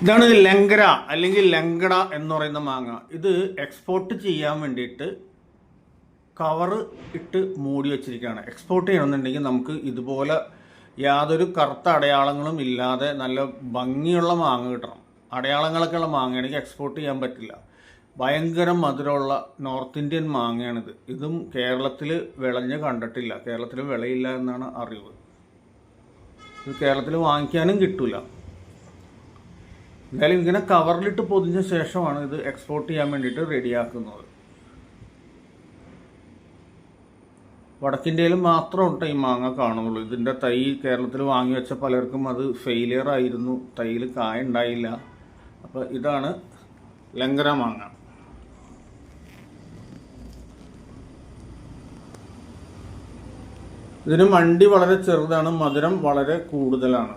ഇതാണ് ലങ്കര അല്ലെങ്കിൽ ലങ്കട എന്ന് പറയുന്ന മാങ്ങ. ഇത് എക്സ്പോർട്ട് ചെയ്യാൻ വേണ്ടിയിട്ട് കവറ് ഇട്ട് മൂടി വെച്ചിരിക്കുകയാണ്. എക്സ്പോർട്ട് ചെയ്യണമെന്നുണ്ടെങ്കിൽ നമുക്ക് ഇതുപോലെ യാതൊരു കറുത്ത അടയാളങ്ങളും ഇല്ലാതെ നല്ല ഭംഗിയുള്ള മാങ്ങ കിട്ടണം. അടയാളങ്ങളൊക്കെ ഉള്ള മാങ്ങയാണെങ്കിൽ എക്സ്പോർട്ട് ചെയ്യാൻ പറ്റില്ല. ഭയങ്കര മധുരമുള്ള നോർത്ത് ഇന്ത്യൻ മാങ്ങയാണിത്. ഇതും കേരളത്തിൽ വിളഞ്ഞ് കണ്ടിട്ടില്ല. കേരളത്തിൽ വിളയില്ല എന്നാണ് അറിവ്. ഇത് കേരളത്തിൽ വാങ്ങിക്കാനും കിട്ടില്ല. എന്തായാലും ഇങ്ങനെ കവറിലിട്ട് പൊതിഞ്ഞ ശേഷമാണ് ഇത് എക്സ്പോർട്ട് ചെയ്യാൻ വേണ്ടിയിട്ട് റെഡിയാക്കുന്നത്. വടക്കിന്ത്യയിൽ മാത്രം ഉണ്ട് ഈ മാങ്ങ കാണുന്നുള്ളൂ. ഇതിൻ്റെ തൈ കേരളത്തിൽ വാങ്ങി വെച്ച പലർക്കും അത് ഫെയിലിയർ ആയിരുന്നു. തൈയിൽ കായ ഉണ്ടായില്ല. അപ്പോൾ ഇതാണ് ലങ്കര മാങ്ങ. ഇതിന് മണ്ടി വളരെ ചെറുതാണ്, മധുരം വളരെ കൂടുതലാണ്.